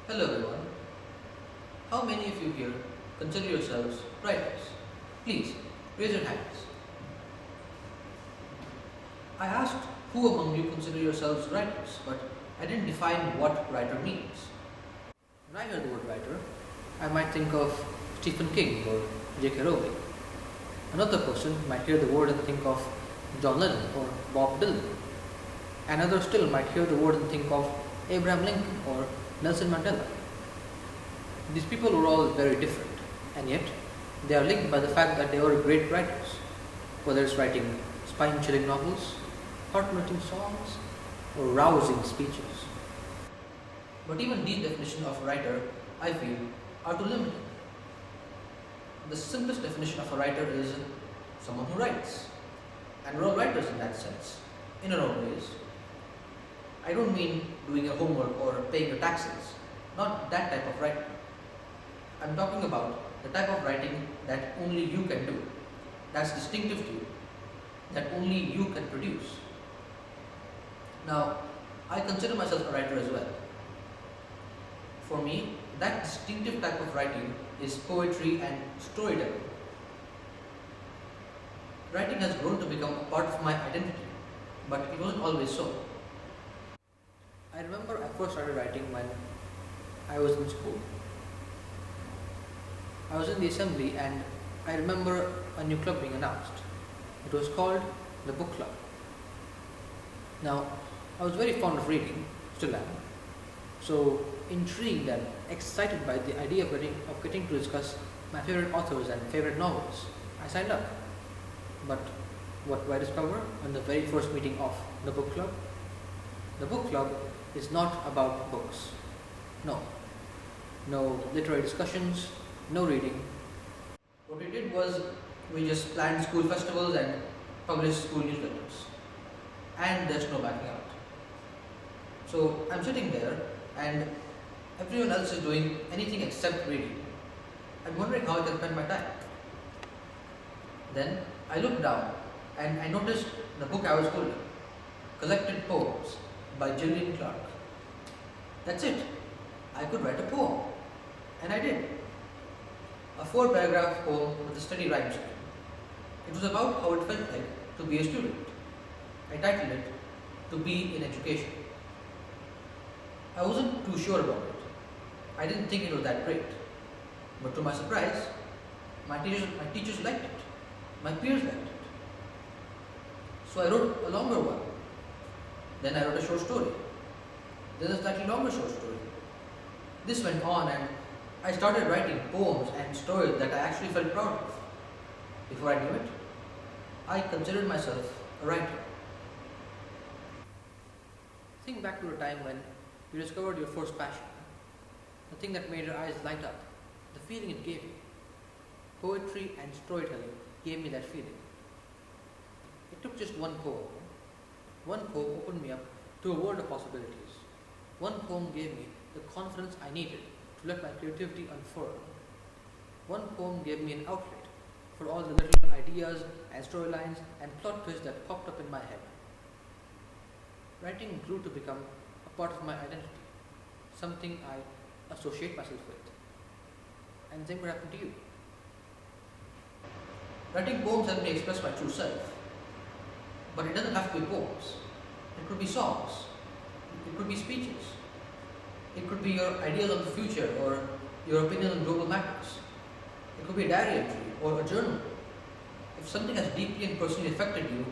Hello everyone. How many of you here consider yourselves writers? Please raise your hands. I asked who among you consider yourselves writers, but I didn't define what writer means. When I hear the word writer, I might think of Stephen King or J.K. Rowling. Another person might hear the word and think of John Lennon or Bob Dylan. Another still might hear the word and think of Abraham Lincoln or Nelson Mandela. These people were all very different, and yet they are linked by the fact that they were great writers, whether it's writing spine-chilling novels, heart-melting songs, or rousing speeches. But even these definitions of a writer, I feel, are too limited. The simplest definition of a writer is someone who writes, and we're all writers in that sense, in our own ways. I don't mean doing your homework or paying your taxes, not that type of writing. I'm talking about the type of writing that only you can do, that's distinctive to you, that only you can produce. Now, I consider myself a writer as well. For me, that distinctive type of writing is poetry and storytelling. Writing has grown to become a part of my identity, but it wasn't always so. I remember I first started writing when I was in school. I was in the assembly and I remember a new club being announced. It was called the book club. Now, I was very fond of reading, still am. So, intrigued and excited by the idea of getting to discuss my favorite authors and favorite novels, I signed up. But what do I discover on the very first meeting of the book club? The book club is not about books. No literary discussions, no reading. What we did was we just planned school festivals and published school newsletters. And there's no backing out. So I'm sitting there and everyone else is doing anything except reading. I'm wondering how I can spend my time. Then I looked down and I noticed the book I was holding, Collected Poems by Gillian Clark. That's it. I could write a poem. And I did. A 4-paragraph poem with a steady rhyme scheme. It was about how it felt like to be a student. I titled it, To Be in Education. I wasn't too sure about it. I didn't think it was that great. But to my surprise, my teachers liked it. My peers liked it. So I wrote a longer one. Then I wrote a short story. Then a slightly longer short story. This went on and I started writing poems and stories that I actually felt proud of. Before I knew it, I considered myself a writer. Think back to a time when you discovered your first passion, the thing that made your eyes light up, the feeling it gave you. Poetry and storytelling gave me that feeling. It took just one poem. One poem opened me up to a world of possibilities. One poem gave me the confidence I needed to let my creativity unfurl. One poem gave me an outlet for all the little ideas and storylines and plot twists that popped up in my head. Writing grew to become a part of my identity, something I associate myself with. And same would happen to you. Writing poems helped me express my true self. But it doesn't have to be poems. It could be songs. It could be speeches. It could be your ideas on the future or your opinion on global matters. It could be a diary entry or a journal. If something has deeply and personally affected you,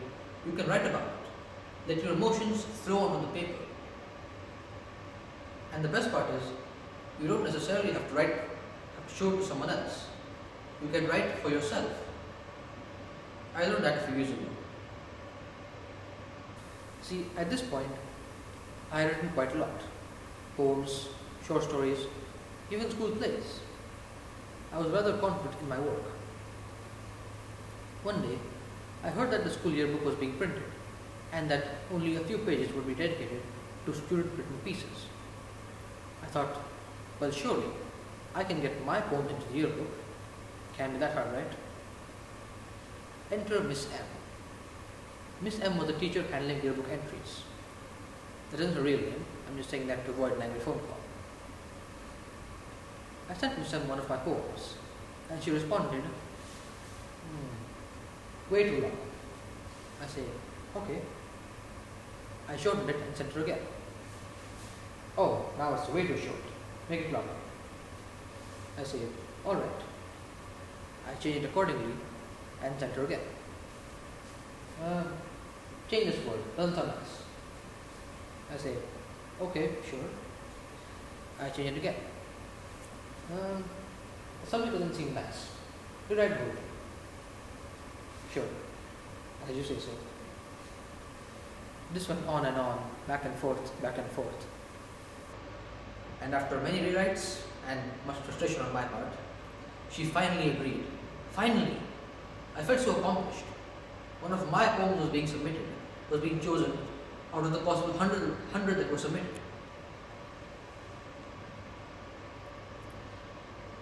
you can write about it. Let your emotions flow onto the paper. And the best part is, you don't necessarily have to show it to someone else. You can write for yourself. I learned that a few years ago. See, at this point, I had written quite a lot. Poems, short stories, even school plays. I was rather confident in my work. One day, I heard that the school yearbook was being printed and that only a few pages would be dedicated to student-written pieces. I thought, well, surely, I can get my poem into the yearbook. Can't be that hard, right? Enter Miss M. Miss M was the teacher handling yearbook entries. That isn't her real name, I'm just saying that to avoid an angry phone call. I sent Miss M one of my poems, and she responded, way too long. I say, okay. I shortened it and sent her again. Oh, now it's way too short. Make it longer. I say, alright. I change it accordingly and sent her again. Change this word, doesn't sound nice. I say, okay, sure. I change it again. Something doesn't seem nice. Rewrite the word. Sure, as you say so. This went on and on, back and forth, back and forth. And after many rewrites and much frustration on my part, she finally agreed. Finally! I felt so accomplished. One of my poems was being submitted, was being chosen out of the possible 100 that were submitted.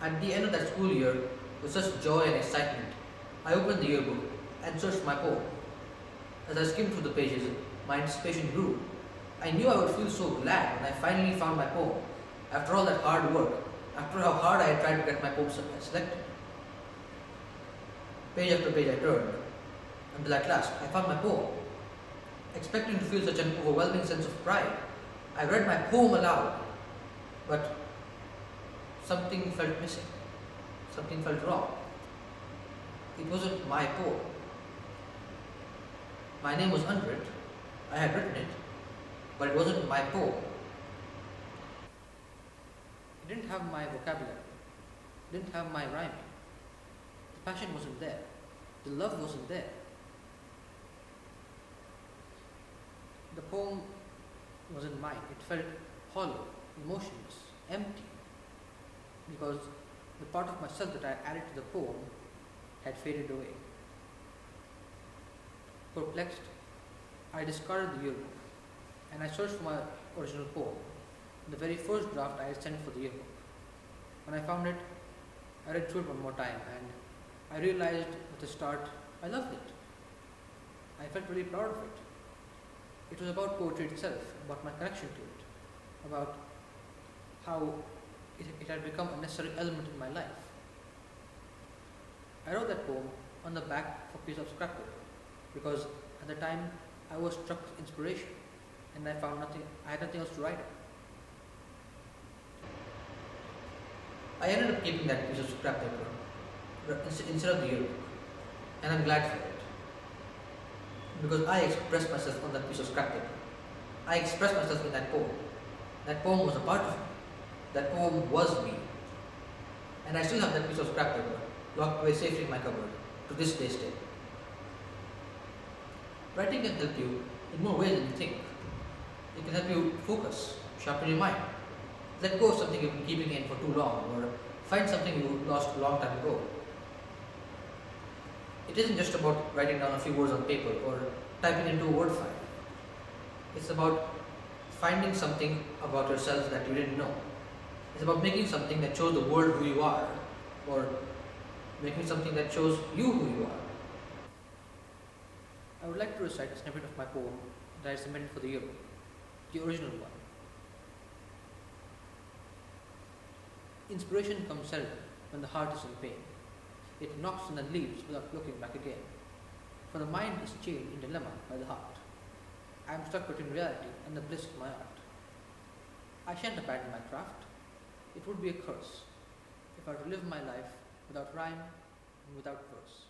At the end of that school year, with such joy and excitement, I opened the yearbook and searched my poem. As I skimmed through the pages, my anticipation grew. I knew I would feel so glad when I finally found my poem, after all that hard work, after how hard I had tried to get my poem selected. Page after page I turned, until at last I found my poem. Expecting to feel such an overwhelming sense of pride, I read my poem aloud, but something felt missing. Something felt wrong. It wasn't my poem. My name was under it. I had written it, but it wasn't my poem. It didn't have my vocabulary. It didn't have my rhyming. The passion wasn't there. The love wasn't there. The poem wasn't mine. It felt hollow, emotionless, empty, because the part of myself that I added to the poem had faded away. Perplexed, I discarded the yearbook and I searched for my original poem, the very first draft I had sent for the yearbook. When I found it, I read through it one more time and I realized at the start I loved it. I felt really proud of it. It was about poetry itself, about my connection to it, about how it had become a necessary element in my life. I wrote that poem on the back of a piece of scrap paper because at the time I was struck with inspiration and I had nothing else to write on. I ended up keeping that piece of scrap paper instead of the yearbook, and I'm glad for it. Because I expressed myself on that piece of scrap paper. I expressed myself in that poem. That poem was a part of me. That poem was me. And I still have that piece of scrap paper locked away safely in my cupboard to this day still. Writing can help you in more ways than you think. It can help you focus, sharpen your mind, let go of something you've been keeping in for too long, or find something you lost a long time ago. It isn't just about writing down a few words on paper or typing into a word file. It's about finding something about yourself that you didn't know. It's about making something that shows the world who you are, or making something that shows you who you are. I would like to recite a snippet of my poem that I submitted for the yearbook, the original one. Inspiration comes seldom when the heart is in pain. It knocks and then leaves without looking back again. For the mind is chained in dilemma by the heart. I am stuck between reality and the bliss of my art. I shan't abandon my craft. It would be a curse if I were to live my life without rhyme and without verse.